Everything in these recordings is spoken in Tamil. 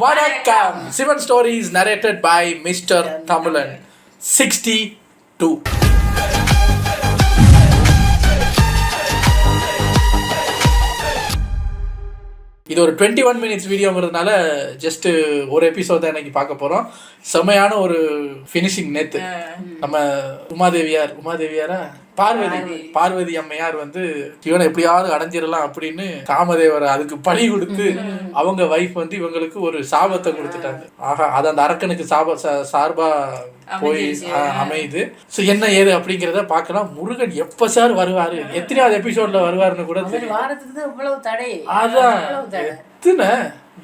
வணக்கம். Sivan stories narrated by Mr. Tamilan 62. இது ஒரு 21 மினிட்ஸ் வீடியோங்கிறதுனால ஜஸ்ட் ஒரு எபிசோட் தான் இன்னைக்கு பார்க்க போறோம். செமையான ஒரு ஃபினிஷிங் நேத்து நம்ம உமாதேவியாரா பார்வதி அம்மையார் வந்து இவனை எப்படியாவது அடைஞ்சிடலாம் அப்படின்னு காமதேவரை அதுக்கு பழி கொடுத்து அவங்க வைஃப் வந்து இவங்களுக்கு ஒரு சாபத்தை கொடுத்துட்டாங்க. ஆகா, அது அந்த அரக்கனுக்கு சார்பா போய் அமையுது. ஸோ என்ன ஏது அப்படிங்கிறத பார்க்கலாம். முருகன் எப்ப சார் வருவாரு, எத்தனையாவது எபிசோட்ல வருவாருன்னு கூட தெரியும். அதான் எத்தனை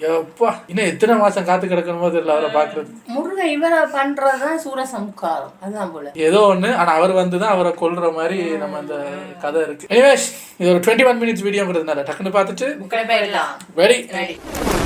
எப்பா இன்னும் எத்தனை மாசம் காத்து கிடக்கணுமோ தெரியல அவரை பாக்குறது. முருகன் இவரை பண்றதுதான் சூரசம்காரம் அதுதான் போல ஏதோ ஒண்ணு. ஆனா அவர் வந்துதான் அவரை கொல்ற மாதிரி நம்ம அந்த கதை இருக்கு. எனிவேஸ், இது ஒரு 21 மினிட்ஸ் வீடியோங்கிறதுனால டக்குன்னு பார்த்துட்டு ரெடி.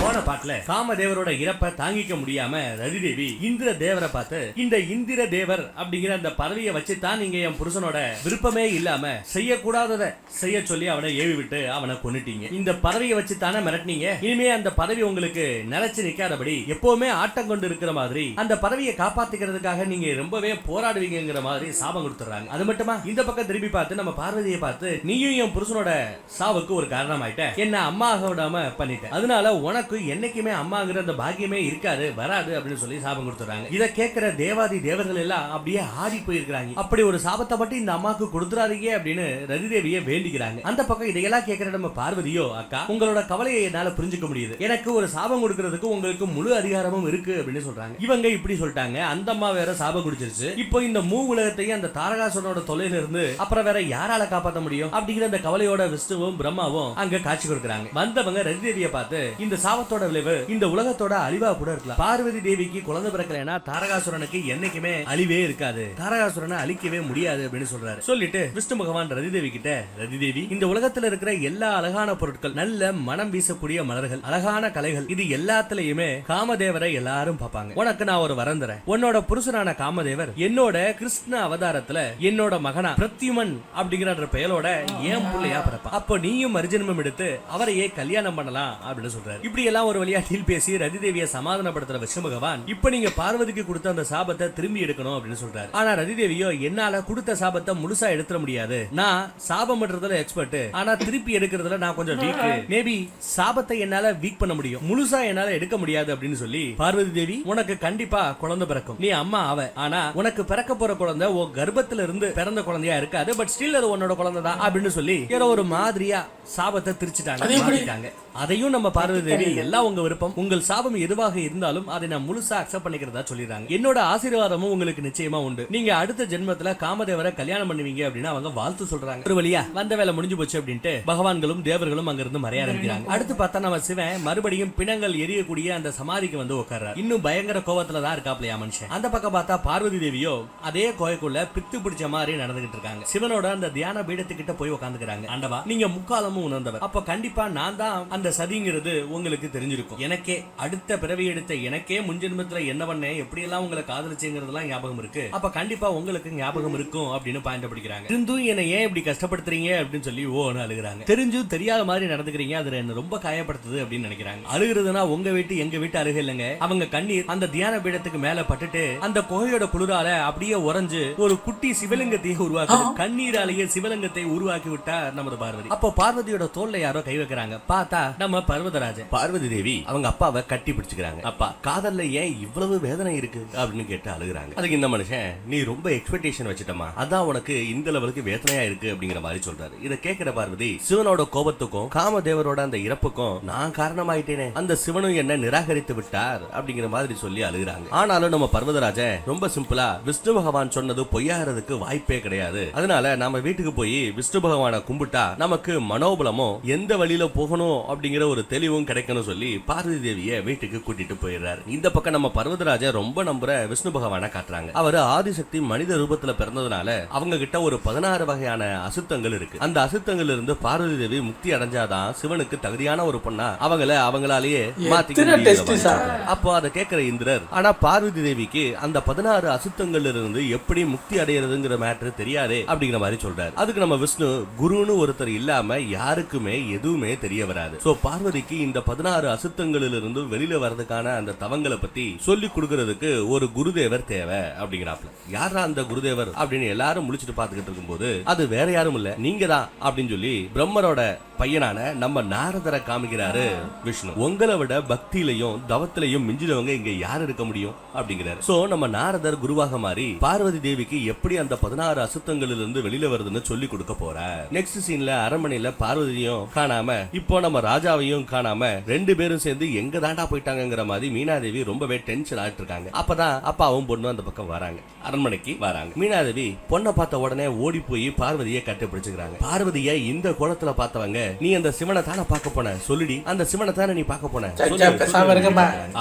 போன பாட்டுல காமதேவரோட இறப்பை தாங்கிக்க முடியாம ரதிதேவி இந்திர தேவரை பார்த்து, இந்த இந்திர தேவர் அப்படிங்கிற அந்த பதவியை வச்சுதான் நீங்க என் புருஷனோட விருப்பமே இல்லாம செய்யக்கூடாததை செய்ய சொல்லி அவனை ஏவி விட்டு அவனை கொன்னுட்டீங்க. இந்த பதவியை வச்சு தானே மிரட்டினீங்க. இனிமே அந்த பதவி உங்களுக்கு நிலைச்சு நிக்காதபடி எப்பவுமே ஆட்டம் கொண்டு இருக்கிற மாதிரி அந்த பதவியை காப்பாத்திக்கிறதுக்காக நீங்க ரொம்பவே போராடுவீங்கிற மாதிரி சாபம் கொடுத்துறாங்க. அது மட்டுமா, இந்த பக்கம் திரும்பி பார்த்து நம்ம பார்வதியை பார்த்து, நீயும் என் புருஷனோட சாவுக்கு ஒரு காரணம் ஆயிட்ட, என்ன அம்மா ஆக விடாம பண்ணிட்ட, அதனால உனக்கு என்னைக்குமே அம்மாங்கிற அந்த பாக்கியமே இருக்காது, வராது அப்படின்னு சொல்லி சாபம் கொடுத்துறாங்க. இதை கேட்கிற தேவாதி தேவர்கள் எல்லாம் அப்படியே ஆடி போயிருக்காங்க. அப்படி ஒரு சாபத்தை மட்டும் இந்த அம்மாக்கு கொடுத்துறாதீங்க அப்படின்னு ரதிதேவியை வேண்டிக்கிறாங்க. அந்த பக்கம் இதையெல்லாம் கேட்கிற நம்ம பார்வதியோ, அக்கா உங்களோட கவலையை என்னால புரிஞ்சுக்க முடியுது, எனக்கு ஒரு சாபம் கொடுக்கிறதுக்கு உங்களுக்கு முழு அதிகாரமும் இருக்கு அப்படின்னு சொல்றாங்க. இவங்க இப்படி சொல்லிட்டாங்க, அந்த அம்மா வேற சாபம் குடிச்சிருச்சு, இப்போ இந்த மூ உலகத்தையும் அந்த தாரகாசுரனோட தொலைல இருந்து அப்புறம் வேற யாரால காப்பாற்ற முடியும் அப்படிங்கிற அந்த கவலையோட விஷ்ணுவும் பிரம்மாவும் அங்க காட்சி கொடுக்கறாங்க. வந்தவங்க ரதிதேவியை பார்த்து, இந்த சாபத்தோட விளைவு இந்த உலகத்தோட அழிவா கூட இருக்கலாம், பார்வதி தேவிக்கு குழந்தை பிறக்கலைன்னா தாரகாசுரனுக்கு என்னைக்குமே அழிவே இருக்காது, தாரகாசுரனை அழிக்கவே முடியாது அப்படின்னு சொல்றாரு. சொல்லிட்டு விஷ்ணு பகவான் ரதிதேவி கிட்ட, ரதிதேவி இந்த உலகத்துல இருக்கிற எல்லா அழகான பொருட்கள், நல்ல மனம் வீசக்கூடிய மலர்கள், அழகான கலைகள், இது எல்லாத்துலயுமே காமதேவரை எல்லாரும் பார்ப்பாங்க. உனக்கு நான் ஒரு வரம் தரேன். உன்னோட புருஷனான காமதேவர் என்னோட கிருஷ்ண அவதாரத்துல என்னோட மகனா பிரத்யுமன் அப்படிங்கிற பெயரோட ஏன் பிள்ளையா பிறப்பா, அப்போ நீயும் மறுஜன்மம் எடுத்து அவரையே கல்யாணம் பண்ணலாம் அப்படின்னு சொல்றாரு. இப்படி எல்லாம் ஒரு வழியா டீல் பேசி ரதிதேவியை சமாதானப்படுத்துற விஷ்ணு பகவான், இப்ப நீங்க பார்வதிக்கு கொடுத்த அந்த சாபத்தை திரும்பி எடுக்கணும் அப்படின்னு சொல்றாரு. ஆனா ரதிதேவியோ, என்னால கொடுத்த சாபத்தை முழுசா எடுத்துட முடியாது, நான் சாபம் பண்றதுல எக்ஸ்பர்ட், ஆனா திருப்பி எடுக்கிறதுல நான் கொஞ்சம் வீக், மேபி சாபத்தை என்னால வீக் பண்ண முடியும், முழுசா என்னால எடுக்க முடியாது அப்படின்னு சொல்லி, பார்வதி தேவி உனக்கு கண்டிப்பா குழந்தை பிறக்கும், நீ அம்மா ஆவ, ஆனா உனக்கு பிறக்க போற குழந்தை உன் கர்ப்பத்துல இருந்து பிறந்த குழந்தையா இருக்காது, பட் ஸ்டில் அது உன்னோட குழந்தை தான் அப்படின்னு சொல்லி ஏதோ ஒரு மாதிரியா சாபத்தை திரிச்சிட்டாங்க. அதையும் நம்ம பார்வதி தேவி, எல்லாம் உங்க விருப்பம், உங்கள் சாபம் எதுவாக இருந்தாலும் அதை நான் முழுசா அக்செப்ட் பண்ணிக்கிறதா சொல்லிடுறாங்க. என்னோட ஆசீர்வாதமும் உங்களுக்கு நிச்சயமா உண்டு, நீங்க அடுத்த ஜென்மத்துல காமதேவரை கல்யாணம் பண்ணுவீங்க அப்படின்னு அவங்க வாழ்த்து சொல்றாங்க. ஒரு வழியா வந்த வேலை முடிஞ்சு போச்சு அப்படின்ட்டு பகவான்களும் தேவர்களும் அங்க இருந்து மறைய ஆரம்பிக்கிறாங்க. அடுத்து பார்த்தா நம்ம சிவன் மறுபடியும் பிணங்கள் எரியக்கூடிய அந்த சமாதிக்கு வந்து உட்கார்றாரு. இன்னும் பயங்கர கோவத்துல தான் இருக்காப்லையா மனுஷன். அந்த பக்கம் பார்த்தா பார்வதி தேவியோ அதே கோயக்குள்ள பித்து பிடிச்ச மாதிரி நடந்துகிட்டு இருக்காங்க. சிவனோட அந்த தியான பீடத்துக்கிட்ட போய் உட்காந்துக்கிறாங்க. ஆண்டவா, நீங்க முக்காலமும் உணர்ந்தவர், அப்ப கண்டிப்பா நான் தான் அந்த சதிங்கிறது உங்களுக்கு தெரிஞ்சிருக்கும், எனக்கே அடுத்த பிறவி எடுத்த எனக்கே முன்ஜென்மத்துல என்ன பண்ணேன், எப்படி எல்லாம் உங்களை காதலிச்சுங்கிறதுலாம் ஞாபகம் இருக்கு, அப்ப கண்டிப்பா உங்களுக்கு ஞாபகம் இருக்கும் அப்படின்னு பாயிண்ட் பிடிக்கிறாங்க. இருந்தும் என்ன ஏன் இப்படி கஷ்டப்படுத்துறீங்க அப்படின்னு சொல்லி ஓன்னு அழுகுறாங்க. தெரிஞ்சும் தெரியாத மாதிரி நடந்துக்கிறீங்க, அதுல என்ன ரொம்ப காயப்படுத்துது அப்படின்னு நினைக்கிறாங்க. அழுகுறதுனா உங்க வீட்டு எங்க வீட்டு அருகே இல்லைங்க, அவங்க கண்ணீர் அந்த தியான பீடத்துக்கு மேல பட்டுட்டு அந்த குகையோட குளிரால அப்படியே உறைஞ்சு ஒரு குட்டி சிவலிங்கத்தையே உருவாக்கி கண்ணீராலேயே சிவலிங்கத்தை உருவாக்கி விட்டார் நமது பார்வதி. அப்போ பார்வதியோட தோல்ல யாரோ கை வைக்கிறாங்க. பார்த்தா நம்ம பர்வதராஜன். பார்வதி தேவி அவங்க அப்பாவை கட்டி பிடிச்சுக்கிறாங்க. அப்பா, காதல்ல ஏன் இவ்வளவு வேதனை இருக்கு அப்படின்னு கேட்டு அழுகுறாங்க. அதுக்கு இந்த மனுஷன், நீ ரொம்ப எக்ஸ்பெக்டேஷன் வச்சுட்டமா, அதான் உனக்கு இந்த லெவலுக்கு வேதனையா இருக்கு அப்படிங்கிற மாதிரி சொல்றாரு. இதை கேட்கிற பார்வதி, சிவனோட கோபத்துக்கும் காமதேவரோட அந்த இறப்புக்கும் நான் காரணமாயிட்டேனே, அந்த சிவனும் என்ன நிராகரித்து விட்டார் அப்படிங்கிற மாதிரி சொல்லி அழுகுறாங்க. ஆனாலும் நம்ம பர்வதராஜன் ரொம்ப சிம்பிளா, விஷ்ணு பகவான் சொன்னது பொய்யாகிறதுக்கு வாய்ப்பே கிடையாது, அதனால நம்ம வீட்டுக்கு போய் விஷ்ணு பகவானை கும்பிட்டா நமக்கு மனோபலமும் எந்த வழியில போகணும் அப்படிங்கிற ஒரு தெளிவும் கிடைக்கணும் சொல்லி பார்வதி தேவியை வீட்டுக்கு கூட்டிட்டு போயிடுறாரு. இந்த பக்கம் நம்ம பர்வதராஜன் ரொம்ப நம்புற விஷ்ணு பகவானை காட்டுறாங்க. அவர் ஆதிசக்தி மனித ரூபத்துல பிறந்ததுனால அவங்க கிட்ட ஒரு 16 வகையான அசுத்தங்கள் இருக்கு. அந்த அசுத்தங்கள் இருந்து பார்வதி தேவி முக்தி அடைஞ்சாதான் சிவனுக்கு தகுதியான ஒரு பொண்ணா அவங்கள அவங்க அவங்களாலேயே எத்தனை test சார்? அப்போ அதை கேட்கிற இந்திரர், ஆனா பார்வதி தேவிக்கு அந்த 16 அசுத்தங்கள்ல இருந்து எப்படி முக்தி அடையிறதுங்கிற மேட்டர் தெரியாதே அப்படிங்கிற மாதிரி சொல்றாரு. அதுக்கு நம்ம விஷ்ணு, குருன்னு ஒருத்தர் இல்லாம யாருக்குமே எதுவுமே தெரிய வராது. சோ பார்வதிக்கு இந்த 16 அசுத்தங்களில் இருந்து வெளியில வர்றதுக்கான அந்த தவங்களை பத்தி சொல்லி கொடுக்கறதுக்கு ஒரு குருதேவர் தேவை அப்படிங்கிறாப்ல. யாரா அந்த குருதேவர் அப்படின்னு எல்லாரும் முடிச்சுட்டு பாத்துக்கிட்டு இருக்கும்போது, அது வேற யாரும் இல்ல, நீங்க தான் அப்படின்னு சொல்லி பிரம்மரோட பையனான நம்ம நாரதரை காமிக்கிறாரு விஷ்ணு. உங்களை விட பக்தியிலையும் தவத்திலையும் மிஞ்சினவங்க இங்க யார் இருக்க முடியும் அப்படிங்கிறாரு. சோ நம்ம நாரதர் குருவாக மாறி பார்வதி தேவிக்கு எப்படி அந்த 16 அசுத்தங்களில் இருந்து வெளியில வருதுன்னு சொல்லி கொடுக்க போறார். நெக்ஸ்ட் சீன்ல அரண்மனையில பார்வதியும் காணாம, இப்போ நம்ம ராஜாவையும் காணாம, ரெண்டு பேரும் சேர்ந்து எங்க தாண்டா போயிட்டாங்கிற மாதிரி மீனாதேவி ரொம்பவே டென்ஷன் ஆயிட்டு இருக்காங்க. அப்பதான் அப்பாவும் பொண்ணும் அந்த பக்கம் வராங்க, அரண்மனைக்கு வராங்க. மீனாதேவி பொண்ணை பார்த்த உடனே ஓடி போய் பார்வதியை கட்டிப்பிடிச்சுக்கிறாங்க. பார்வதியை இந்த கோலத்துல பார்த்தவங்க, நீ அந்த சிவனை தானே பார்க்க போன, சொல்லுடி, அந்த சிவனை தானே நீ பார்க்க போன?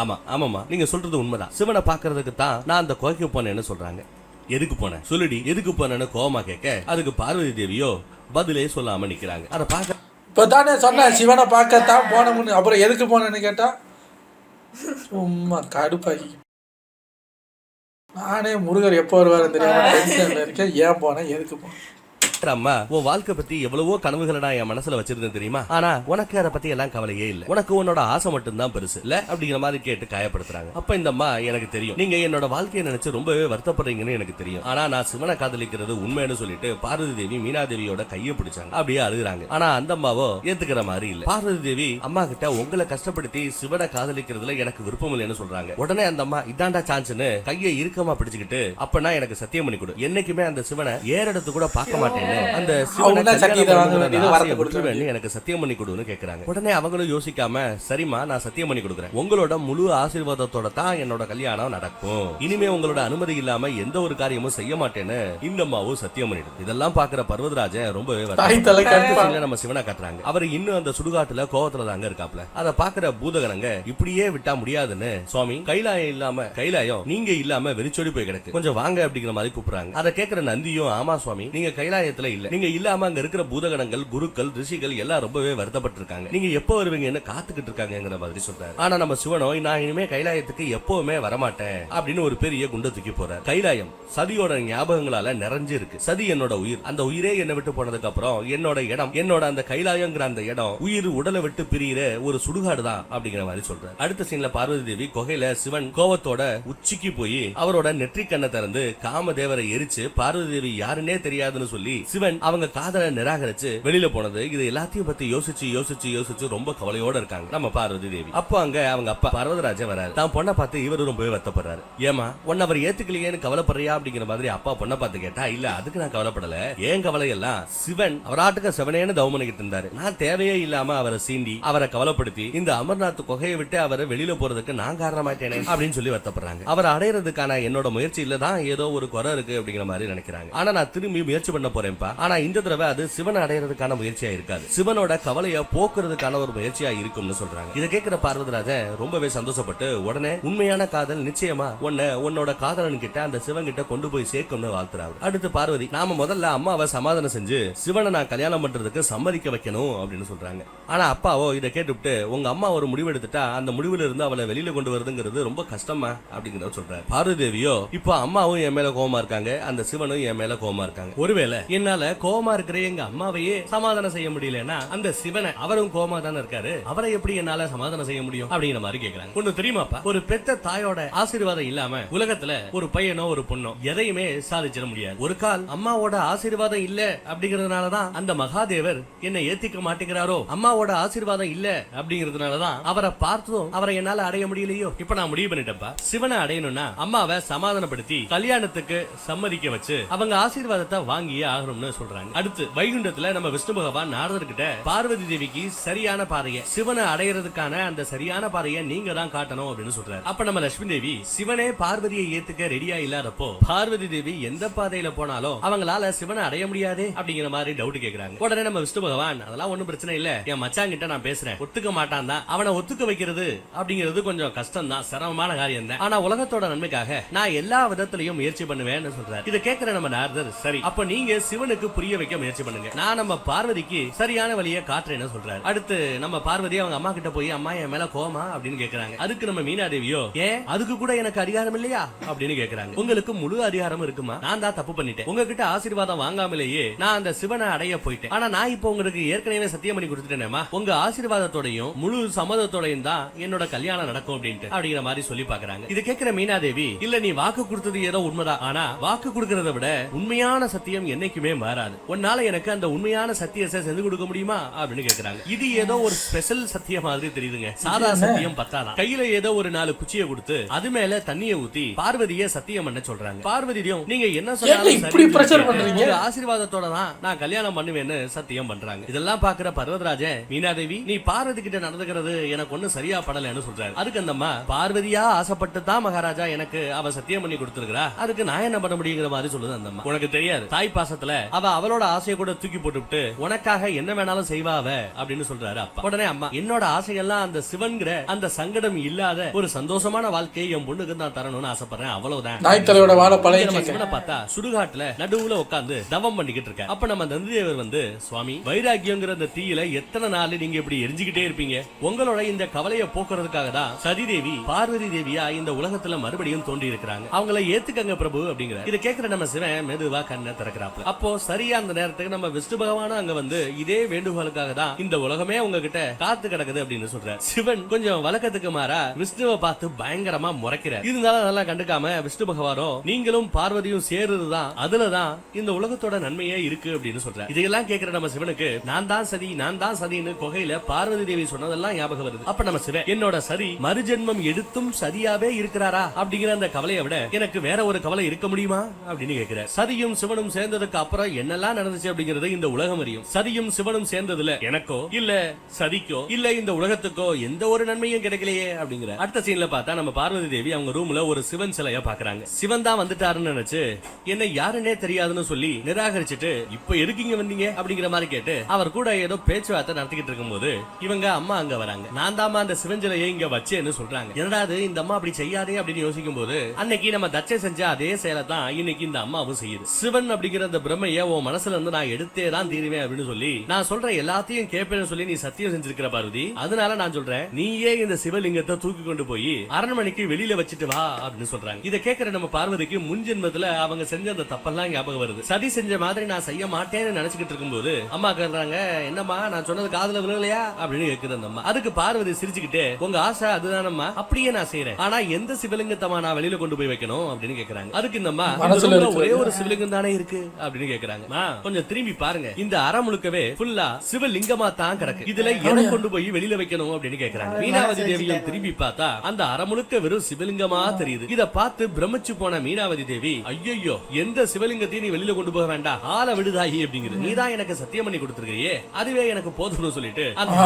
ஆமா ஆமாமா, நீங்க சொல்றது உண்மைதான், சிவனை பார்க்கறதுக்கு தான் நான் அந்த கோயிலுக்கு போனேன்னு சொல்றாங்க. எதுக்கு போன சொல்லுடி, எதுக்கு போனேன்னு கோவமா கேட்க, அதுக்கு பார்வதி தேவியோ பதிலே சொல்லாம நிக்கிறாங்க. அதை பார்க்க இப்பதானே சொன்ன சிவனை பார்க்கத்தான் போனோம்னு, அப்புறம் எதுக்கு போனேன்னு கேட்டா சும்மா கடுப்பாகி. நானே முருகர் எப்போ வருவாரு தெரியாம டென்ஷன்ல இருக்கேன். ஏன் போனேன், எதுக்கு போனேன்? அம்மா, உன் வாழ்க்கை பத்தி எவ்வளவோ கனவுகளை நான் என் மனசுல வச்சிருந்தேன் தெரியுமா, ஆனா உனக்கு அதை பத்தி எல்லாம் கவலையே இல்ல, உனக்கு உன்னோட ஆசை மட்டும் தான் பெருசு இல்ல அப்படிங்கிற மாதிரி கேட்டு காயப்படுத்துறாங்க. அப்ப இந்த அம்மா, எனக்கு தெரியும் நீங்க என்னோட வாழ்க்கையை நினைச்சு ரொம்பவே வருத்தப்படுறீங்கன்னு எனக்கு தெரியும், ஆனா நான் சிவனை காதலிக்கிறது உண்மைன்னு சொல்லிட்டு பார்வதி தேவி மீனாதேவியோட கையை பிடிச்சாங்க. அப்படியே அழுகுறாங்க. ஆனா அந்த அம்மாவோ ஏத்துக்கிற மாதிரி இல்ல. பார்வதி தேவி அம்மா கிட்ட உங்களை கஷ்டப்படுத்தி சிவனை காதலிக்கிறதுல எனக்கு விருப்பம் இல்லைன்னு சொல்றாங்க. உடனே அந்த அம்மா, இதாண்டா சான்ஸ்னு கையை இறுக்கமா பிடிச்சுக்கிட்டு, அப்பனா எனக்கு சத்தியம் பண்ணி கொடு, என்னைக்குமே அந்த சிவனை ஏறெடுத்து கூட பார்க்க மாட்டேன், அந்த எனக்கு சத்தியம் பண்ணி கொடுன்னு கேக்குறாங்க. உடனே அவங்களும் யோசிக்காம, சரிமா நான் சத்தியம் பண்ணி கொடுக்குறேன், உங்களோட முழு ஆசீர்வாதத்தோட தான் என்னோட கல்யாணம் நடக்கும், இனிமே உங்களோட அனுமதி இல்லாம எந்த ஒரு காரியமும் செய்ய மாட்டேன்னு இந்த அம்மாவும் சத்தியம் பண்ணிடுது. இதெல்லாம் பாக்குற பர்வதராஜன் ரொம்பவே நம்ம சிவனை காட்டுறாங்க. அவர் இன்னும் அந்த சுடுகாட்டுல கோவத்துல தாங்க இருக்காப்ல. அதை பாக்குற பூதகணங்க, இப்படியே விட்டா முடியாதுன்னு, சுவாமி கைலாயம் இல்லாம, கைலாயம் நீங்க இல்லாம வெறிச்சோடி போய் கிடக்கு, கொஞ்சம் வாங்க அப்படிங்கிற மாதிரி கூப்பிடுறாங்க. அதை கேட்கிற நந்தியும், ஆமா சுவாமி நீங்க கைலாயத்துல இல்ல, நீங்க இல்லாம அங்க இருக்கிற பூதகணங்கள், குருக்கள், ரிஷிகள் எல்லாம் ரொம்பவே வருத்தப்பட்டு இருக்காங்க, நீங்க எப்போ வருவீங்கன்னு காத்துக்கிட்டு இருக்காங்கிற மாதிரி சொல்றாரு. ஆனா நம்ம சிவனோ, நான் இனிமே கைலாயத்துக்கு எப்பவுமே வரமாட்டேன் அப்படின்னு ஒரு பெரிய குண்டை தூக்கி போறாரு. கைலாயம் சதியோட ஞாபகங்களால நிறைஞ்சு இருக்கு, சதி என்னோட உயிர், அந்த உயிரே என்னை விட்டு போனதுக்கு அப்புறம் என்னோட இடம், என்னோட அந்த கைலாயங்கிற அந்த இடம் உயிர் உடலை விட்டு பிரியிற ஒரு சுடுகாடு தான் அப்படிங்கிற மாதிரி சொல்றாரு. அடுத்த சீன்ல பார்வதி தேவி குகையில சிவன் கோவத்தோட உச்சிக்கு போய் அவரோட நெற்றி கண்ணை திறந்து காமதேவரை எரிச்சு பார்வதி தேவி யாருன்னே தெரியாதுன்னு சொல்லி சிவன் அவங்க காதலை நிராகரிச்சு வெளியில போனது, இது எல்லாத்தையும் பத்தி யோசிச்சு யோசிச்சு யோசிச்சு ரொம்ப கவலையோட இருக்காங்க நம்ம பார்வதி தேவி. அப்போ அங்க அவங்க அப்பா பர்வதராஜன் வராரு. தான் பொண்ணை பார்த்து இவரு ரொம்பவே வருத்தப்படுறாரு. ஏமா உன்னை அவர் ஏத்துக்கலையேன்னு கவலைப்படுறியா அப்படிங்கிற மாதிரி அப்பா பொண்ணை பார்த்து கேட்டா, இல்ல அதுக்கு நான் கவலைப்படல, ஏன் கவலை எல்லாம் சிவன் அவராட்டுக்கு சிவனேன்னு தவம் பண்ணிக்கிட்டு இருந்தாரு, நான் தேவையே இல்லாம அவரை சீண்டி அவரை கவலைப்படுத்தி இந்த அமர்நாத் குகையை விட்டு அவரை வெளியில போறதுக்கு நான் காரணமாயிட்டேனே அப்படின்னு சொல்லி வருத்தப்படுறாங்க. அவரை அடையிறதுக்கான என்னோட முயற்சியில தான் ஏதோ ஒரு குறை இருக்கு அப்படிங்கிற மாதிரி நினைக்கிறாங்க. ஆனா நான் திரும்பி முயற்சி பண்ண போறேன்ப்பா, ஆனா இந்த தடவை அது சிவனை அடையிறதுக்கான முயற்சியா இருக்காது, சிவனோட கவலைய போக்குறதுக்கான ஒரு முயற்சியா இருக்கும்னு சொல்றாங்க. இதை கேட்கிற பார்வதராஜன் ரொம்பவே சந்தோஷப்பட்டு, உடனே உண்மையான காதல் நிச்சயமா உன்னோட காதலன் கிட்ட அந்த சிவன் கிட்ட கொண்டு போய் சேர்க்கும்னு வாழ்த்துறாரு. அடுத்து பார்வதி, நாம முதல்ல அம்மாவை சமாதானம் செஞ்சு சிவனை நான் கல்யாணம் பண்றதுக்கு சம்மதிக்க வைக்கணும் அப்படின்னு சொல்றாங்க. ஆனா அப்பாவோ இதை கேட்டுவிட்டு, உங்க அம்மா ஒரு முடிவு எடுத்துட்டா அந்த முடிவுல இருந்து அவளை வெளியில கொண்டு வருதுங்கிறது ரொம்ப கஷ்டமா அப்படிங்கிறத சொல்றாரு. பார்வதி தேவியோ, இப்போ அம்மாவும் என் மேல கோவமா இருக்காங்க, அந்த சிவனும் என் மேல கோவமா இருக்காங்க, ஒருவேளை என்னால கோவமா இருக்கிற எங்க அம்மாவையே சமாதானம் செய்ய முடியலன்னா அந்த சிவனை, அவரும் கோவமா தானே இருக்காரு, அவரை எப்படி என்னால சமாதானம் செய்ய முடியும் அப்படிங்கிற மாதிரி கேக்குறாங்க. ஒண்ணு தெரியுமாப்பா, ஒரு பெத்த தாயோட ஆசீர்வாதம் இல்லாம உலகத்துல ஒரு பையனோ ஒரு பொண்ணோ எதையுமே சாதிச்சிட முடியாது. ஒரு கால் அம்மாவோட ஆசீர்வாதம் இல்ல அப்படிங்கறதுனாலதான் அந்த மகாதேவர் என்னை ஏத்திக்க மாட்டேங்கிறாரோ, அம்மாவோட ஆசீர்வாதம் இல்ல அப்படிங்கறதுனாலதான் அவரை பார்த்தும் அவரை என்னால அடைய முடியலையோ. இப்ப நான் முடிவு பண்ணிட்டேன்ப்பா, சிவனை அடையணும்னா அம்மாவை சமாதானப்படுத்தி கல்யாணத்துக்கு சம்மதிக்க வச்சு அவங்க ஆசீர்வாதத்தை வாங்கியே ஆகணும்னு சொல்றாங்க. அடுத்து வைகுண்டத்துல நம்ம விஷ்ணு பகவான் நாரதர்கிட்ட, பார்வதி தேவிக்கு சரியான பாதையை, சிவனை அடையிறதுக்கான அந்த சரியான பாதையை நீங்க தான் காட்டணும் அப்படின்னு சொல்றாரு. அப்ப நம்ம லட்சுமி தேவி, சிவனே பார்வதியை ஏத்துக்க ரெடியா இல்லாதப்போ பார்வதி தேவி எந்த பாதையில போனாலும் அவங்களால சிவனை அடைய முடியாதே அப்படிங்கிற மாதிரி டவுட் கேக்குறாங்க. உடனே நம்ம விஷ்ணு பகவான், அதெல்லாம் ஒண்ணும் பிரச்சனை இல்ல, என் மச்சான் கிட்ட நான் பேசுறேன், ஒத்துக்க மாட்டான் தான், அவனை ஒத்துக்க வைக்கிறது அப்படிங்கிறது கொஞ்சம் கஷ்டம் தான், சிரமமான காரியம் தான், ஆனா உலகத்தோட நன்மைக்காக நான் எல்லா விதத்திலையும் முயற்சி பண்ணுவேன்னு சொல்றாரு. இதை கேட்கிற நம்ம நாரதர், சரி அப்ப நீங்க சிவன் சிவனுக்கு புரிய வைக்க முயற்சி பண்ணுங்க. நான் நம்ம பார்வதிக்கு சரியான வழியை காட்டுறேன்னு சொல்றாரு. அடுத்து நம்ம பார்வதி அவங்க அம்மா கிட்ட போய் அம்மா என் மேல கோமா அப்படின்னு கேக்குறாங்க. அதுக்கு நம்ம மீனாதேவியோ ஏன் அதுக்கு கூட எனக்கு அதிகாரம் இல்லையா அப்படின்னு கேக்குறாங்க. உங்களுக்கு முழு அதிகாரம் இருக்குமா? நான் தான் தப்பு பண்ணிட்டேன். உங்ககிட்ட ஆசீர்வாதம் வாங்காமலேயே நான் அந்த சிவனை அடைய போயிட்டேன். ஆனா நான் இப்போ உங்களுக்கு ஏற்கனவே சத்தியம் பண்ணி கொடுத்துட்டேனேமா, உங்க ஆசீர்வாதத்தோடையும் முழு சம்மதத்தோடையும் தான் என்னோட கல்யாணம் நடக்கும் அப்படின்ட்டு அப்படிங்கிற மாதிரி சொல்லி பாக்குறாங்க. இது கேட்கிற மீனாதேவி இல்ல நீ வாக்கு கொடுத்தது ஏதோ உண்மைதான், ஆனா வாக்கு கொடுக்கறத விட உண்மையான சத்தியம் என்னைக்குமே மாறாது. உன்னால எனக்கு அந்த உண்மையான சத்தியத்தை செஞ்சு கொடுக்க முடியுமா அப்படின்னு கேக்குறாங்க. இது ஏதோ ஒரு ஸ்பெஷல் சத்தியம் மாதிரி தெரியுதுங்க. சாதா சத்தியம் பத்தாதான். கையில ஏதோ ஒரு 4 குச்சியை கொடுத்து அது மேல தண்ணியை ஊத்தி பார்வதியை சத்தியம் பண்ண சொல்றாங்க. பார்வதியும் நீங்க என்ன சொன்னாலும் ஆசீர்வாதத்தோட தான் நான் கல்யாணம் பண்ணுவேன்னு சத்தியம் பண்றாங்க. இதெல்லாம் பாக்குற பர்வதராஜன் மீனாதேவி நீ பார்வதி கிட்ட நடந்துக்கிறது எனக்கு ஒண்ணு சரியா படலன்னு சொல்றாரு. அதுக்கு அந்த அம்மா பார்வதியா ஆசைப்பட்டு தான் மகாராஜா எனக்கு அவ சத்தியம் பண்ணி கொடுத்திருக்கிறா, அதுக்கு நான் என்ன பண்ண முடியுங்கிற மாதிரி சொல்லுது அந்த அம்மா. உனக்கு தெரியாது தாய் பாசத்துல அவ அவளோட ஆசையை கூட தூக்கி போட்டுவிட்டு உனக்காக என்ன வேணாலும் செய்வாவ அப்படின்னு சொல்றாரு அப்பா. உடனே அம்மா என்னோட ஆசைகள்லாம் அந்த சிவன்கிற அந்த சங்கடம் இல்லாத ஒரு சந்தோஷமான வாழ்க்கையை என் பொண்ணுக்கு நான் தரணும்னு ஆசைப்படுறேன், அவ்வளவுதான். நாய்த்தலையோட வாழ பழைய சிவனை பார்த்தா சுடுகாட்டுல நடுவுல உட்கார்ந்து தவம் பண்ணிக்கிட்டு இருக்க. அப்ப நம்ம நந்திதேவர் வந்து சுவாமி வைராக்கியங்கிற அந்த தீயில எத்தனை நாள் நீங்க இப்படி எரிஞ்சுக்கிட்டே இருப்பீங்க, உங்களோட இந்த கவலையை போக்குறதுக்காக தான் சதிதேவி பார்வதி தேவியா இந்த உலகத்துல மறுபடியும் தோன்றி இருக்கிறாங்க, அவங்கள ஏத்துக்கங்க பிரபு அப்படிங்கிற. இதை கேட்கிற நம்ம சிவன் மெதுவா கண்ணை திறக்கிறாப்ல. அப்போ சரியா அந்த நேரத்துக்கு நம்ம விஷ்ணு பகவானும் அங்க வந்து இதே வேண்டுகோளுக்காக தான் இந்த உலகமே உங்ககிட்ட காத்து கிடக்குது அப்படின்னு சொல்றாரு. சிவன் கொஞ்சம் வழக்கத்துக்கு மாறா விஷ்ணுவை பார்த்து பயங்கரமா முறைக்கிறார். இருந்தாலும் அதெல்லாம் கண்டுக்காம விஷ்ணு பகவானோ நீங்களும் பார்வதியும் சேருதுதான் அதுலதான் இந்த உலகத்தோட நன்மையே இருக்கு அப்படின்னு சொல்றாரு. இதையெல்லாம் கேட்கிற நம்ம சிவனுக்கு நான் தான் சதின்னு குகையில பார்வதி தேவி சொன்னதெல்லாம் ஞாபகம் வருது. அப்ப நம்ம சிவன் என்னோட சரி மறுஜென்மம் எடுத்தும் சரியாவே இருக்கிறாரா அப்படிங்கிற அந்த கவலையை விட எனக்கு வேற ஒரு கவலை இருக்க முடியுமா அப்படின்னு கேட்கிறார். சதியும் சிவனும் சேர்ந்ததுக்கு அப்புறம் என்னெல்லாம் நடந்துச்சு அப்படிங்கறது இந்த உலகம் அறியும். சதியும் சிவனும் சேர்ந்ததுல எனக்கோ இல்ல சதிக்கோ இல்ல இந்த உலகத்துக்கோ எந்த ஒரு நன்மையும் கிடைக்கலையே அப்படிங்கிற. அடுத்த சீன்ல பார்த்தா நம்ம பார்வதி தேவி அவங்க ரூம்ல ஒரு சிவன் சிலைய பாக்குறாங்க. சிவன் தான் வந்துட்டாருன்னு நினைச்சு என்ன யாருன்னே தெரியாதுன்னு சொல்லி நிராகரிச்சுட்டு இப்ப எதுக்கு இங்க வந்தீங்க அப்படிங்கிற மாதிரி கேட்டு அவர் கூட ஏதோ பேச்சுவார்த்தை நடத்திக்கிட்டு இருக்கும் போது இவங்க அம்மா அங்க வராங்க. நான் தாமா அந்த சிவன் சிலையை இங்க வச்சேன்னு சொல்றாங்க. என்னடாது இந்த அம்மா அப்படி செய்யாதே அப்படின்னு யோசிக்கும் போது அன்னைக்கு நம்ம தச்சை செஞ்ச அதே செயலை தான் இன்னைக்கு இந்த அம்மாவும் செய்யுது. சிவன் அப்படிங்கிற அந்த பிரம்மைய உன் மனசுல இருந்து நான் எடுத்தே தான் தீருவேன் அப்படின்னு சொல்லி நான் சொல்ற எல்லாத்தையும் கேட்பேன்னு சொல்லி நீ சத்தியம் செஞ்சிருக்கிற பார்வதி, அதனால நான் சொல்றேன் நீயே இந்த சிவலிங்கத்தை தூக்கி கொண்டு போய் அரண்மனைக்கு வெளியில வச்சுட்டு வா அப்படின்னு சொல்றாங்க. இதை கேட்கிற நம்ம பார்வதிக்கு முன் ஜென்மத்துல அவங்க செஞ்ச அந்த தப்பெல்லாம் ஞாபகம் வருது. சதி செஞ்ச மாதிரி நான் செய்ய மாட்டேன்னு நினைச்சுக்கிட்டு இருக்கும்போது அம்மா கேக்குறாங்க என்னம்மா நான் சொன்னது காதுல விழலையா அப்படின்னு கேக்குது அந்த அம்மா. அதுக்கு பார்வதி சிரிச்சுக்கிட்டே உங்க ஆசை அதுதானம்மா, அப்படியே நான் செய்யறேன், ஆனா எந்த சிவலிங்கத்தமா நான் வெளியில கொண்டு போய் வைக்கணும் அப்படின்னு கேக்குறாங்க. அதுக்கு இந்த அம்மா ஒரே ஒரு சிவலிங்கம் தானே இருக்கு அப்படின்னு கேக்குறாங்க. கொஞ்சம் திரும்பி பாருங்க, இந்த அறை முழுக்கவே ஃபுல்லா சிவலிங்கமா தான் கிடக்கு, இதுல எதை கொண்டு போய் வெளியில வைக்கணும் அப்படின்னு கேக்குறாங்க. மீனாவதி தேவியை திரும்பி பார்த்தா அந்த அறை முழுக்க வெறும் சிவலிங்கமா தெரியுது. இத பார்த்து பிரமிச்சு போன மீனாவதி தேவி ஐயோ எந்த சிவலிங்கத்தையும் நீ வெளியில கொண்டு போக வேண்டாம், ஆள விடுதாயி அப்படிங்கிறது, நீதான் எனக்கு சத்தியம் பண்ணி கொடுத்திருக்கிறியே அதுவே எனக்கு போதும்னு சொல்லிட்டு அந்த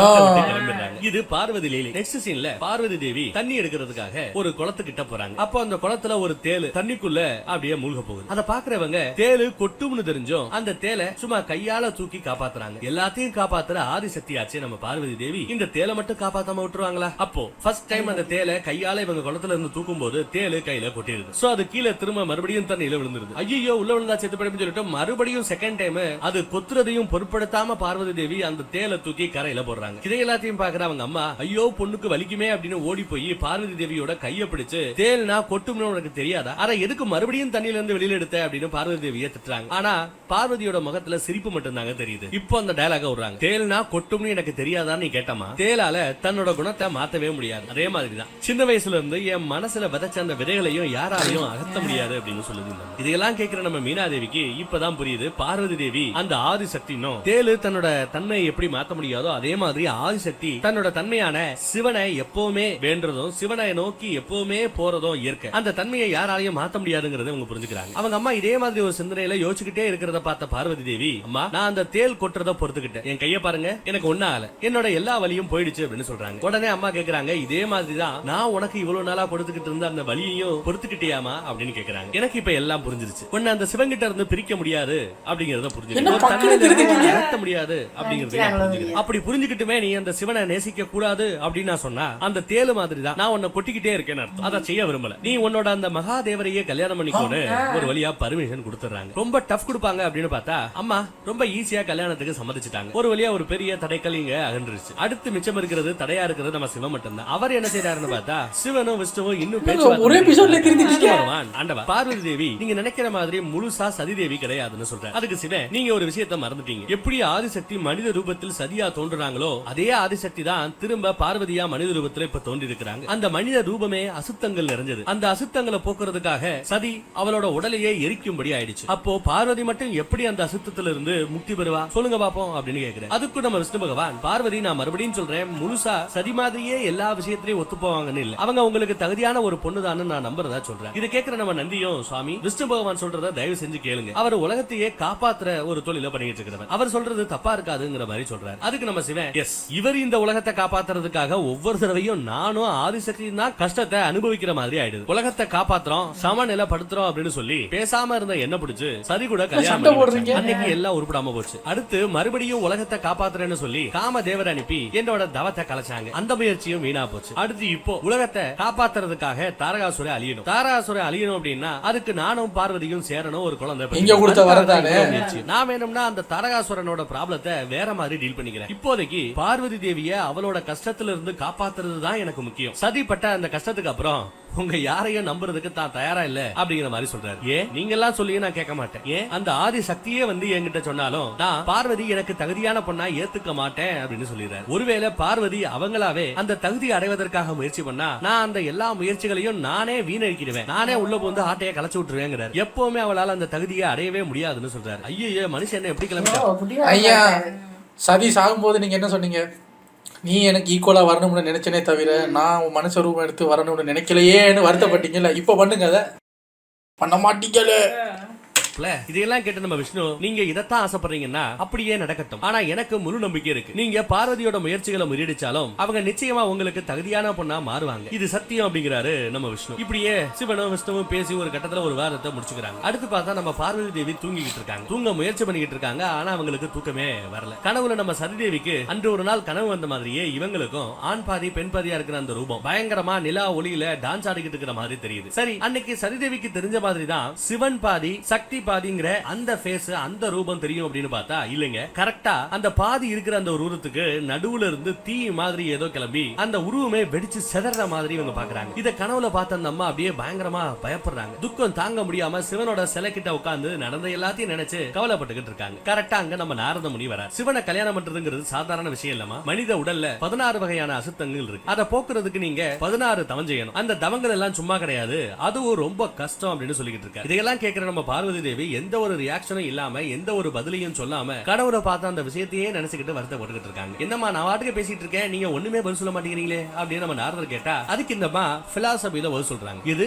கிளம்பிடுறாங்க. இது பார்வதி லீலை. நெக்ஸ்ட் சீன்ல பார்வதி தேவி தண்ணி எடுக்கிறதுக்காக ஒரு குளத்துக்கிட்ட போறாங்க. அப்போ அந்த குளத்துல ஒரு தேளு தண்ணிக்குள்ள அப்படியே மூழ்க போகுது. அதை பாக்குறவங்க தேளு கொட்டும்னு தெரிஞ்சும் அந்த தேலை சும்மா கையால தூக்கி காப்பாத்துறாங்க. எல்லாத்தையும் காப்பாத்துற ஆதிசக்தி ஆச்சு நம்ம பார்வதி தேவி இந்த தேலை மட்டும் காப்பாத்தாம விட்டுருவாங்களா? அப்போ ஃபர்ஸ்ட் டைம் அந்த தேலை கையால இவங்க குளத்துல இருந்து தூக்கும் போது தேளு கையில கொட்டிடுது. சோ அது கீழே திரும்ப மறுபடியும் தண்ணியில விழுந்துருது. ஐயோ உள்ள விழுந்தா செத்து போயிடும் சொல்லிட்டு மறுபடியும் செகண்ட் டைம் அது கொத்துறதையும் பொருட்படுத்தாம பார்வதி தேவி அந்த தேலை தூக்கி கரையில போடுறாங்க. இதை எல்லாத்தையும் பாக்குற அவங்க அம்மா ஐயோ பொண்ணுக்கு வலிக்குமே அப்படின்னு ஓடி போய் பார்வதி தேவியோட கைய பிடிச்சு தேல்னா கொட்டும்னு உனக்கு தெரியாதா, அத எதுக்கு மறுபடியும் தண்ணியில இருந்து வெளியில எடுத்த அப்படின்னு பார்வதி தேவியை திட்டுறாங்க. ஆனா பார்வதியோட முகத்துல சிரிப்பு மட்டும் தாங்க தெரியுது. இப்போ அந்த டயலாக விடுறாங்க, தேல்னா கொட்டும்னு எனக்கு தெரியாதான்னு நீ கேட்டமா, தேலால தன்னோட குணத்தை மாத்தவே முடியாது. அதே மாதிரிதான் சின்ன வயசுல இருந்து என் மனசுல விதைச்ச அந்த விதைகளையும் யாராலையும் அகற்ற முடியாது அப்படின்னு சொல்லுது. இதையெல்லாம் கேட்கிற நம்ம மீனாதேவிக்கு இப்பதான் புரியுது பார்வதி தேவி அந்த ஆதிசக்தினோ தேலு தன்னோட தன்மையை எப்படி மாத்த முடியாதோ அதே மாதிரி ஆதிசக்தி தன்னோட தன்மையான சிவனை எப்பவுமே வேண்டதும் சிவனை நோக்கி எப்பவுமே போறதும் இயற்கை. அந்த தன்மையை யாராலையும் மாத்த முடியாதுங்கறத அவங்க புரிஞ்சுக்கிறாங்க. அவங்க அம்மா இதே மாதிரி ஒரு சிந்தனையில யோசிச்சுக்கிட்டே இருக்கிறத பார்த்த பார்வதி தேவி அம்மா நான் அந்த தேல் கொட்டுறத பொறுத்துக்கிட்டேன், என் கைய பாருங்க எனக்கு ஒண்ணு ஆகல, என்னோட எல்லா வலியும் போயிடுச்சு அப்படின்னு சொல்றாங்க. உடனே அம்மா கேக்குறாங்க இதே மாதிரிதான் நான் உனக்கு இவ்வளவு நாளா கொடுத்துக்கிட்டு இருந்த அந்த வலியையும் பொறுத்துக்கிட்டியாமா அப்படின்னு கேக்குறாங்க. எனக்கு இப்ப எல்லாம் புரிஞ்சிருச்சு, உன்னை அந்த சிவங்கிட்ட இருந்து பிரிக்க முடியாது அப்படிங்கறத புரிஞ்சுக்கிட்டு முடியாது அப்படிங்கறது அப்படி புரிஞ்சுக்கிட்டுமே நீ அந்த சிவனை நேசிக்க கூடாது அப்படின்னு நான் சொன்னா அந்த தேலு மாதிரி தான் நான் உன்னை கொட்டிக்கிட்டே இருக்கேன்னு அர்த்தம். அதை செய்ய விரும்பல, நீ உன்னோட அந்த மகாதேவரையே கல்யாணம் பண்ணிக்கோன்னு ஒரு வழியா பர்மிஷன் கொடுத்துறாங்க. ரொம்ப டஃப் கொடுப்பாங்க அப்படின்னு பார்த்தா அம்மா ரொம்ப ஈஸியா கல்யாணத்துக்கு சம்மதிச்சுட்டாங்க. ஒரு வழியா ஒரு பெரிய தடைக்கல் இங்க அகன்றுச்சு. அடுத்து மிச்சம் இருக்கிறது தடையா இருக்கிறது நம்ம சிவன் மட்டும்தான். அவர் என்ன செய்யறாருன்னு பார்த்தா சிவனும் விஷ்ணுவும் இன்னும் ஒரே எபிசோட்ல திருந்திட்டீங்க. ஆண்டவா பார்வதி தேவி நீங்க நினைக்கிற மாதிரி முழுசா சதி தேவி கிடையாதுன்னு சொல்றாரு. அதுக்கு சிவன் நீங்க ஒரு விஷயத்தை மறந்துட்டீங்க. எப்படி ஆதிசக்தி மனித ரூபத்தில் சதியா தோன்றுறாங்களோ அதே ஆதிசக்தி தான் திரும்ப பார்வதியா மனித ரூபத்துல இப்ப தோன்றி இருக்கிறாங்க. அந்த மனித ரூபமே அசுத்தங்கள் நிறைஞ்சது. அந்த அசுத்தங்களை போக்குறதுக்காக சதி அவளோட உடலையே எரிக்கும்படி ஆயிடுச்சு. அப்போ பார்வதி மட்டும் எப்படி அந்த அசுத்தத்துல இருந்து முக்தி பெறுவா சொல்லுங்க பாப்போம் அப்படின்னு கேக்குறேன். அதுக்கு நம்ம விஷ்ணு பகவான் பார்வதி நான் மறுபடியும் சொல்றேன் முழுசா சதி மாதிரியே எல்லா விஷயத்திலையும் ஒத்து போவாங்கன்னு இல்ல. அவங்க உங்களுக்கு தகுதியான ஒரு பொண்ணுதான்னு நான் நம்புறதா சொல்றேன். இதை கேட்கிற நம்ம நந்தியும் சுவாமி விஷ்ணு பகவான் சொல்றத தயவு செஞ்சு கேளுங்க. அவர் உலகத்தையே காப்பாத்துற ஒரு தொழில பண்ணிட்டு இருக்கிறவர். அவர் சொல்றது தப்பா இருக்காதுங்கிற மாதிரி சொல்றாரு. அதுக்கு நம்ம சிவன் எஸ் இவர் இந்த உலகத்தை காப்பாத்துறதுக்காக ஒவ்வொரு தடவையும் நானும் ஆதிசக்தி தான் கஷ்டத்தை அனுபவிக்கிற மாதிரி ஆயிடுது. உலகத்தை காப்பாத்துறோம் சமநிலைப்படுத்துறோம் அப்படின்னு சொல்லி பேசாம இருந்த என்ன பிடிச்சு சதி கூட கல்யாணம் அன்னைக்கு எல்லாம் உருப்படாம போச்சு. அடுத்து மறுபடியும் உலகத்தை காப்பாத்துறேன்னு சொல்லி காம தேவர் அனுப்பி என்னோட தவத்தை கலைச்சாங்க. அந்த முயற்சியும் வீணா போச்சு. அடுத்து இப்போ உலகத்தை காப்பாத்துறதுக்காக தாரகாசுரை அழியணும். தாரகாசுரை அழியணும் அப்படின்னா அதுக்கு நானும் பார்வதியும் சேரணும் ஒரு குழந்தை. இங்க கொடுத்த வரதானே நான் வேணும்னா அந்த தாரகாசுரனோட ப்ராப்ளத்தை வேற மாதிரி டீல் பண்ணிக்கிறேன். இப்போதைக்கு பார்வதி தேவிய அவளோட கஷ்டத்துல இருந்து காப்பாத்துறது தான் எனக்கு முக்கியம். சதிப்பட்ட அந்த கஷ்டத்துக்கு அப்புறம் உங்க யாரையும் நம்புறதுக்கு தான் தயாரா இல்ல அப்படிங்கிற மாதிரி சொல்றாரு. ஏன் நீங்க எல்லாம் சொல்லி நான் கேட்க மாட்டேன். ஏன் அந்த ஆதி சக்தியே வந்து என்கிட்ட சொன்னாலும் நான் பார்வதி எனக்கு தகுதியான பொண்ணா ஏத்துக்க மாட்டேன் அப்படின்னு சொல்லிடுறாரு. ஒருவேளை பார்வதி அவங்களாவே அந்த தகுதி அடைவதற்காக முயற்சி பண்ணா நான் அந்த எல்லா முயற்சிகளையும் நானே வீணடிக்கிடுவேன். நானே உள்ள போந்து ஆட்டையை கலைச்சு விட்டுருவேங்கிறார். எப்பவுமே அவளால அந்த தகுதியை அடையவே முடியாதுன்னு சொல்றாரு. ஐயோ மனுஷன் என்ன எப்படி கிளம்பிட்டா? ஐயா சதி சாகும்போது நீங்க என்ன சொன்னீங்க? நீ எனக்கு ஈக்குவலா வரணும்னு நினைச்சனே தவிர நான் மனுஷ ரூபம் எடுத்து வரணும்னு நினைக்கலையேன்னு வருத்தப்பட்டீங்கல்ல. இப்ப பண்ணுங்க, அதை பண்ண மாட்டீங்களே. இதையெல்லாம் கேட்டு நம்ம விஷ்ணு நீங்க இதத்தான் ஆசைப்படுறீங்கன்னா அப்படியே நடக்கட்டும். ஆனா எனக்கு முழு நம்பிக்கை இருக்கு. நீங்க பார்வதியோட முயற்சிகளை முறியடிச்சாலும் அவங்க நிச்சயமா உங்களுக்கு தகுதியான பொண்ணா மாறுவாங்க. இது சத்தியம் அப்படிங்கிறாரு நம்ம விஷ்ணு. இப்படியே சிவனும் விஷ்ணுவும் பேசி ஒரு கட்டத்துல ஒரு வாரத்தை முடிச்சுக்கிறாங்க. அடுத்து பார்த்தா நம்ம பார்வதி தேவி தூங்கிட்டு இருக்காங்க. தூங்க முயற்சி பண்ணிட்டு இருக்காங்க. ஆனா அவங்களுக்கு தூக்கமே வரல. கனவுல நம்ம சதிதேவிக்கு அன்று ஒரு நாள் கனவு வந்த மாதிரியே இவங்களுக்கும் ஆண் பாதி பெண் பாதியா இருக்கிற அந்த ரூபம் பயங்கரமா நிலா ஒளியில டான்ஸ் ஆடிக்கிட்டு இருக்கிற மாதிரி தெரியுது. சரி அன்னைக்கு சதிதேவிக்கு தெரிஞ்ச மாதிரி தான் சிவன் பாதி சக்தி பாதிங்கிற அந்த ஃபேஸ் அந்த ரூபம் தெரியும் அப்படின்னு பார்த்தா இல்லைங்க. கரெக்டா அந்த பாதி இருக்கிற அந்த ஒரு உருவத்துக்கு நடுவுல இருந்து தீ மாதிரி ஏதோ கிளம்பி அந்த உருவமே வெடிச்சு செதற மாதிரி இவங்க பாக்குறாங்க. இத கனவுல பார்த்த அந்த அம்மா அப்படியே பயங்கரமா பயப்படுறாங்க. துக்கம் தாங்க முடியாம சிவனோட சிலை கிட்ட உட்கார்ந்து நடந்த எல்லாத்தையும் நினைச்சு கவலைப்பட்டுக்கிட்டு இருக்காங்க. கரெக்டா அங்க நம்ம நாரத முனி வர. சிவனை கல்யாணம் பண்றதுங்கிறது சாதாரண விஷயம் இல்லமா. மனித உடல்ல 16 வகையான அசுத்தங்கள் இருக்கு. அதை போக்குறதுக்கு நீங்க 16 தவம் செய்யணும். அந்த தவங்கள் எல்லாம் சும்மா கிடையாது. அதுவும் ரொம்ப கஷ்டம் அப்படின்னு சொல்லிட்டு இருக்காரு. இதையெல்லாம் கேட்கிற நம்ம பார்வதி தேவி எந்த ஒரு ரியாக்ஷனும் இல்லாம எந்த ஒரு பதிலையும் சொல்லாம கடவுளை பார்த்து அந்த விஷயத்தையே நினைச்சுக்கிட்டு வருத்தப்பட்டுக்கிட்டு இருக்காங்க. என்னமா நான் வாட்டுக்கு பேசிட்டு இருக்கேன், நீங்க ஒண்ணுமே பதில் சொல்ல மாட்டேங்கிறீங்களே அப்படின்னு நம்ம நாரதர் கேட்டா அதுக்கு இந்தமா பிலாசபில பதில் சொல்றாங்க. இது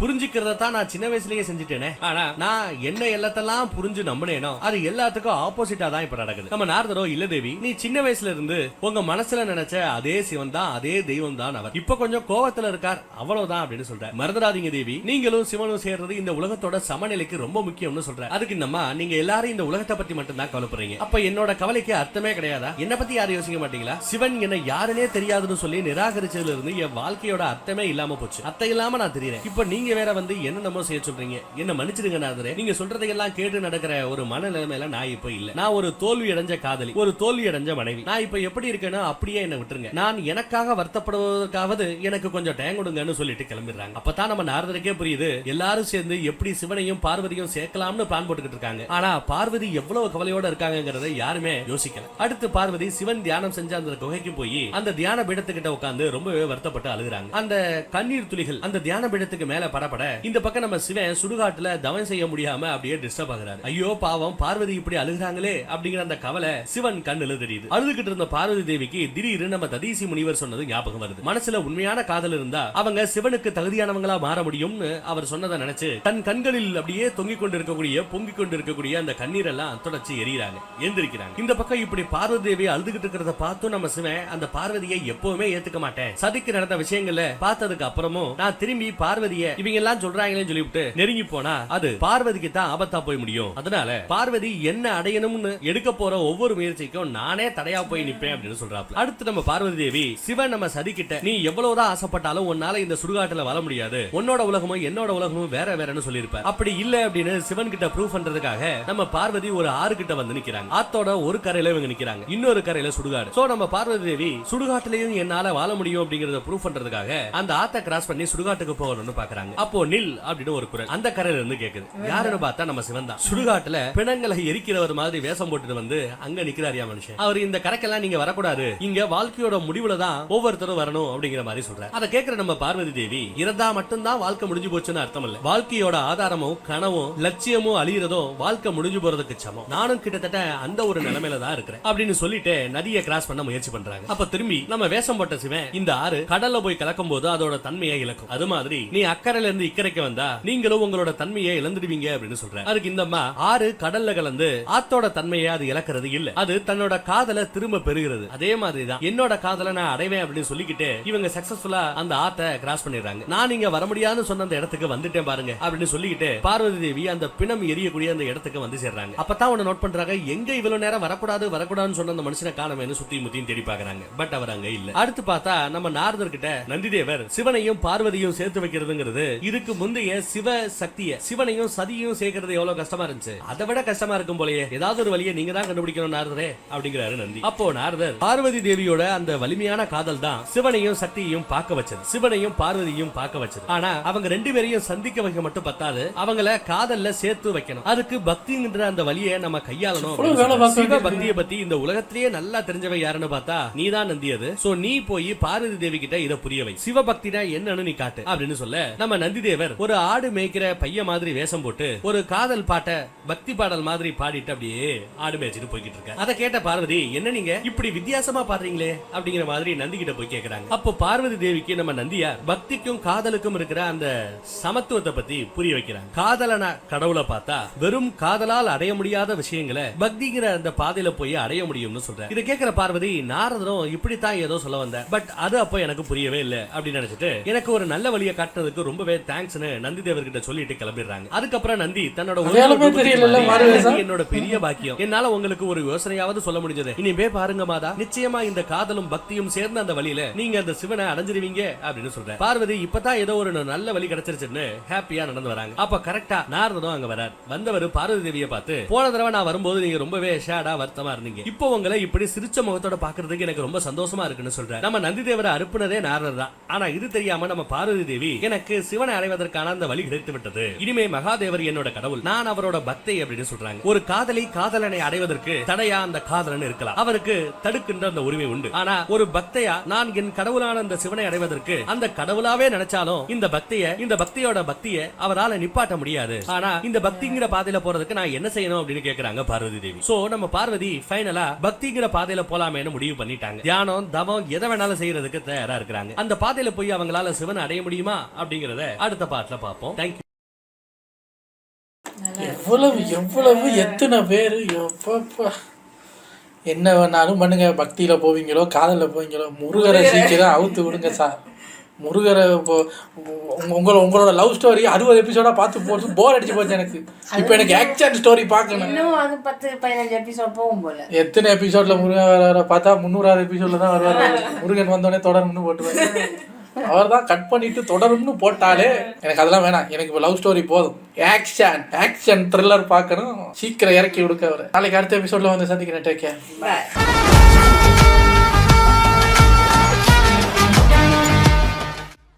புரிஞ்சுக்கிறதா தான் நான் சின்ன வயசுலயே செஞ்சுட்டேனே. ஆனா நான் என்ன எல்லாத்தெல்லாம் புரிஞ்சு நம்பினேனோ அது எல்லாத்துக்கும் ஆப்போசிட்டா தான் இப்ப நடக்குது. நம்ம நாரதரோ இல்ல தேவி நீ சின்ன வயசுல இருந்து உங்க மனசுல நினைச்ச அதே சிவன் தான் அதே தெய்வம் தான் அவர் இப்ப கொஞ்சம் கோவத்துல இருக்கார் அவ்வளவுதான் அப்படின்னு சொல்ற. மறந்துடாதீங்க தேவி நீங்களும் சிவனும் சேர்றது இந்த உலகத்தோட சமநிலைக்கு ரொம்ப முக்கியம்னு சொல்ற. அதுக்கு நம்ம நீங்க எல்லாரும் இந்த உலகத்தை பத்தி மட்டும் தான் கவலைப்படுறீங்க. அப்ப என்னோட கவலைக்கு அர்த்தமே கிடையாதா? என்ன பத்தி யாரும் யோசிக்க மாட்டீங்களா? சிவன் என்ன யாருனே தெரியாதுன்னு சொல்லி நிராகரிச்சதுல இருந்து என் வாழ்க்கையோட அர்த்தமே இல்லாம போச்சு. அத்தை இல்லாம நான் தெரியறேன். இப்ப நீங்க வேற வந்து என்னென்னமோ செய்ய சொல்றீங்க. என்ன மன்னிச்சிடுங்க நாதரே. நீங்க சொல்றதையெல்லாம் கேட்டு நடக்கிற ஒரு மனநிலைமையில நான் இப்ப இல்ல. நான் ஒரு தோல்வி அடைஞ்ச காதலி, ஒரு தோல்வி அடைஞ்ச மனைவி. நான் இப்ப எப்படி இருக்கேனோ அப்படியே என்ன விட்டுருங்க. நான் எனக்காக வருத்தப்படுவதற்காவது எனக்கு கொஞ்சம் டைம் கொடுங்கன்னு சொல்லிட்டு கிளம்பிடுறாங்க. அப்பதான் நம்ம நாரதருக்கே புரியுது எல்லாரும் சேர்ந்து எப்படி சிவனையும் பார்வதியும் சேர்க்கலாம்னு பிளான் போட்டுக்கிட்டு இருக்காங்க. ஆனா பார்வதி எவ்வளவு கவலையோட இருக்காங்கங்கறத யாருமே யோசிக்கல. அடுத்து பார்வதி சிவன் தியானம் செஞ்ச அந்த குகைக்கு போய் அந்த தியான பீடத்துக்கிட்ட உட்கார்ந்து ரொம்பவே வருத்தப்பட்டு அழுகுறாங்க. அந்த கண்ணீர் துளிகள் அந்த தியான பீடத்துக்கு மேல படப்பட இந்த பக்கம் நம்ம சிவன் சுடுகாட்டுல தவம் செய்ய முடியாம அப்படியே டிஸ்டர்ப் ஆகுறாரு. ஐயோ பாவம் பார்வதி இப்படி அழுகுறாங்களே அப்படிங்கிற அந்த கவலை சிவன் கண்ணுல தெரியுது. அழுதுகிட்டு இருந்த பார்வதி தேவிக்கு திடீர்னு நம்ம ததீசி முனிவர் சொன்னது ஞாபகம் வருது. மனசுல உண்மையான காதல் இருந்தா அவங்க சிவனுக்கு தகுதியானவங்களா மாற முடியும்னு அவர் சொன்னதை நினைச்சு தன் கண்களில் அப்படியே தொங்கிக் கொண்டிருக்கக்கூடிய பொங்கிக் கொண்டிருக்கக்கூடிய அந்த கண்ணீர் எல்லாம் தொடர்ச்சி எரியிறாங்க, எந்திரிக்கிறாங்க. இந்த பக்கம் இப்படி பார்வதி தேவி அழுதுகிட்டு இருக்கிறத பார்த்தும் நம்ம சிவன் அந்த பார்வதியை எப்பவுமே ஏத்துக்க மாட்டேன். சதிக்கு நடந்த விஷயங்கள்ல பார்த்ததுக்கு அப்புறமும் நான் திரும்பி பார்வதியை இவங்க எல்லாம் சொல்றாங்களேன்னு சொல்லிவிட்டு நெருங்கி போனா அது பார்வதிக்கு தான் ஆபத்தா போய் முடியும். அதனால பார்வதி என்ன அடையணும்னு எடுக்க போற ஒவ்வொரு முயற்சிக்கும் நானே தடையா போய் நிப்பேன் அப்படின்னு சொல்றாங்க. அடுத்து நம்ம பார்வதி தேவி சிவன் நம்ம சதிக்கிட்ட நீ எவ்வளவுதான் ஆசைப்பட்டாலும் உன்னால இந்த சுடுகாட்டுல வர முடியாது, உன்னோட உலகமும் என்னோட உலகமும் வேற வேறன்னு சொல்லியிருப்பார். அப்படி இல்ல அப்படின்னு அப்படின்னு சிவன் கிட்ட ப்ரூவ் பண்றதுக்காக நம்ம பார்வதி ஒரு ஆறு கிட்ட வந்து நிக்கிறாங்க. ஆத்தோட ஒரு கரையில இவங்க நிக்கிறாங்க, இன்னொரு கரையில சுடுகாடு. சோ நம்ம பார்வதி தேவி சுடுகாட்டுலயும் என்னால வாழ முடியும் அப்படிங்கறத ப்ரூவ் பண்றதுக்காக அந்த ஆத்த கிராஸ் பண்ணி சுடுகாட்டுக்கு போகணும்னு பாக்குறாங்க. அப்போ நில் அப்படின்னு ஒரு குரல் அந்த கரையில இருந்து கேக்குது. யாருன்னு பார்த்தா நம்ம சிவன் தான். சுடுகாட்டுல பிணங்களை எரிக்கிறவர் மாதிரி வேஷம் போட்டுட்டு வந்து அங்க நிக்கிறாரியா மனுஷன். அவர் இந்த கரைக்கெல்லாம் நீங்க வரக்கூடாது, இங்க வாழ்க்கையோட முடிவுல தான் ஒவ்வொருத்தரும் வரணும் அப்படிங்கிற மாதிரி சொல்றாரு. அதை கேட்கிற நம்ம பார்வதி தேவி இறந்தா மட்டும்தான் வாழ்க்கை முடிஞ்சு போச்சுன்னு அர்த்தம் இல்ல. வாழ்க்கையோட ஆதாரமும் கனவும் லட்சியமும் அழியறதும் வாழ்க்கை முடிஞ்சு போறதுக்கு சமம். நானும் கிட்டத்தட்ட அந்த ஒரு நிலைமையில தான் இருக்கிறேன் அப்படின்னு சொல்லிட்டு நதியை கிராஸ் பண்ண முயற்சி பண்றாங்க. அப்ப திரும்பி நம்ம வேஷம் போட்ட சிவன் இந்த ஆறு கடல்ல போய் கலக்கும் போது அதோட தன்மையை இழக்கும். அது மாதிரி நீ அக்கறையில இருந்து இக்கரைக்கு வந்தா நீங்களும் உங்களோட தன்மையை இழந்துடுவீங்க அப்படின்னு சொல்ற. அதுக்கு இந்த அம்மா ஆறு கடல்ல கலந்து ஆத்தோட தன்மையை அது இழக்கிறது இல்ல, அது தன்னோட காதலை திரும்ப பெறுகிறது. அதே மாதிரிதான் என்னோட காதலை நான் அடைவேன் அப்படின்னு சொல்லிக்கிட்டு இவங்க சக்சஸ்ஃபுல்லா அந்த ஆத்தை கிராஸ் பண்ணிடுறாங்க. நான் இங்க வர முடியாதுன்னு சொன்ன அந்த இடத்துக்கு வந்துட்டேன் பாருங்க அப்படின்னு சொல்லிக்கிட்டு பார்வதி தேவி அந்த பிணம் எரியக்கூடிய அந்த இடத்துக்கு வந்து சேர்றாங்க. அப்பதான் அவனை நோட் பண்றாங்க, எங்க இவ்வளவு நேரம் வரக்கூடாதுன்னு சொன்ன அந்த மனுஷனை காணவேன்னு சுத்தி முத்தியும் தேடி பாக்குறாங்க. பட் அவர் அங்க இல்ல. அடுத்து பார்த்தா நம்ம நாரதர் கிட்ட நந்திதேவர் சிவனையும் பார்வதியும் சேர்த்து வைக்கிறதுங்கிறது இதுக்கு முந்தைய சிவ சக்திய சிவனையும் சதியையும் சேர்க்கிறது எவ்வளவு கஷ்டமா இருந்துச்சு, அதை விட கஷ்டமா இருக்கும் போலயே, ஏதாவது ஒரு வழியை நீங்க தான் கண்டுபிடிக்கணும் நாரதரே அப்படிங்கிறாரு நந்தி. அப்போ நாரதர் பார்வதி தேவியோட அந்த வலிமையான காதல் தான் சிவனையும் சக்தியையும் பார்க்க வச்சது, சிவனையும் பார்வதியும் பார்க்க வச்சது. ஆனா அவங்க ரெண்டு பேரையும் சந்திக்க வைக்க மட்டும் பத்தாது, அவங்கள காதல்ல சேர்த்து வைக்கணும். அதுக்கு பக்திங்கிற அந்த வழியை நம்ம கையாளணும். சிவ பக்தியை பத்தி இந்த உலகத்திலேயே நல்லா தெரிஞ்சவை யாருன்னு பார்த்தா நீதான் நந்தி. அது சோ நீ போய் பார்வதி தேவி கிட்ட இத புரிய வை, சிவபக்தினா என்னன்னு நீ காட்டு அப்படின்னு சொல்ல நம்ம நந்தி தேவர் ஒரு ஆடு மேய்க்கிற பைய மாதிரி வேஷம் போட்டு ஒரு காதல் பாட்ட பக்தி பாடல் மாதிரி பாடிட்டு அப்படியே ஆடு மேய்ச்சிட்டு போய்கிட்டு இருக்க. அதை கேட்ட பார்வதி என்ன நீங்க இப்படி வித்தியாசமா பாடுறீங்களே அப்படிங்கிற மாதிரி நந்தி கிட்ட போய் கேக்குறாங்க. அப்போ பார்வதி தேவிக்கு நம்ம நந்தியார் பக்திக்கும் காதலுக்கும் இருக்கிற அந்த சமத்துவத்தை பத்தி புரிய வைக்கிறாங்க. காதலனா கடவுளை பார்த்தா வெறும் காதலால் அடைய முடியாத விஷயங்களை பக்திங்கிற அந்த பாதையில போய் அடைய முடியும்னு சொல்ற. இதை கேட்கிற பார்வதி நாரதரும் இப்படித்தான் ஏதோ சொல்ல வந்த, பட் அது அப்போ எனக்கு புரியவே இல்லை அப்படின்னு நினைச்சிட்டு எனக்கு ஒரு நல்ல வழியை காட்டுறதுக்கு ரொம்பவே தேங்க்ஸ்னு நந்தி தேவர்கிட்ட சொல்லிட்டு கிளம்பிடுறாங்க. அதுக்கப்புறம் நந்தி தன்னோட என்னோட பெரிய பாக்கியம், என்னால உங்களுக்கு ஒரு யோசனையாவது சொல்ல முடிஞ்சது, இனிமே பாருங்க மாதா, நிச்சயமா இந்த காதலும் பக்தியும் சேர்ந்த அந்த வழியில நீங்க அந்த சிவனை அடைஞ்சிருவீங்க அப்படின்னு சொல்ற. பார்வதி இப்பதான் ஏதோ ஒரு நல்ல வழி கிடைச்சிருச்சுன்னு ஹாப்பியா நடந்து வராங்க. அப்ப கரெக்டா நாரதனும் அங்க வரார். வந்தவர் பார்வதி தேவியை பார்த்து போன தடவை நான் வரும்போது நீங்க ரொம்பவே ஷேடா வருத்தமா இருந்தீங்க, இப்போ உங்களை இப்படி சிரிச்ச முகத்தோட பாக்குறதுக்கு எனக்கு ரொம்ப சந்தோஷமா இருக்குன்னு சொல்ற. நம்ம நந்தி தேவரை அனுப்புனதே நாரதர் தான். ஆனா இது தெரியாம நம்ம பார்வதி தேவி எனக்கு சிவனை அடைவதற்கான அந்த வழி கிடைத்து விட்டது, இனிமே மகாதேவர் என்னோட கடவுள், நான் அவரோட பக்தை அப்படின்னு சொல்றாங்க. ஒரு காதலி காதலனை அடைவதற்கு தடையா அந்த காதலன் இருக்கலாம், அவருக்கு தடுக்கின்ற அந்த உரிமை உண்டு. ஆனா ஒரு பக்தையா நான் என் கடவுளான அந்த சிவனை அடைவதற்கு அந்த கடவுளாவே நினைச்சாலும் இந்த பக்தியோட பக்தியை அவரால நிப்பாட்ட முடியாது. ஆனா இந்த பக்திங்கிற பாதையில போறதுக்கு நான் என்ன செய்யணும் அப்படின்னு கேக்குறாங்க பார்வதி தேவி. சோ நம்ம பார்வதி ஃபைனலா பக்திங்கிற பாதையில போலாமேன்னு முடிவு பண்ணிட்டாங்க. தியானம் தவம் எதை வேணாலும் செய்யறதுக்கு தயாரா இருக்கிறாங்க. அந்த பாதையில போய் அவங்களால சிவனை அடைய முடியுமா அப்படிங்கறத அடுத்த பாட்டுல பார்ப்போம். தேங்க்யூ. எவ்வளவு எத்தனை பேரு என்ன வேணாலும் பண்ணுங்க, பக்தியில போவீங்களோ காதல்ல போவீங்களோ முருகரை சீக்கிரம் அவுத்து விடுங்க சார். முருகரை உங்களோட லவ் ஸ்டோரி 60 எபிசோடா பார்த்து போட்டு போர் அடிச்சு போச்சு எனக்கு. இப்போ எனக்கு ஆக்ஷன் ஸ்டோரி பார்க்கணும். இன்னும் அது 10-15 எபிசோட் போகும் போல. எத்தனை எபிசோட்ல முருகன் பார்த்தா 300வது எபிசோட்ல தான் வருவாரு. முருகன் வந்தோடனே தொடரும்னு போட்டுருவாரு. அவர் தான் கட் பண்ணிட்டு தொடரும்னு போட்டாலே எனக்கு அதெல்லாம் வேணாம். எனக்கு இப்போ லவ் ஸ்டோரி போதும். ஆக்ஷன் த்ரில்லர் பார்க்கணும். சீக்கிரம் இறக்கி விடுக்க அவரை. நாளைக்கு அடுத்த எபிசோட்ல வந்து சந்திக்கிறேன். Take care.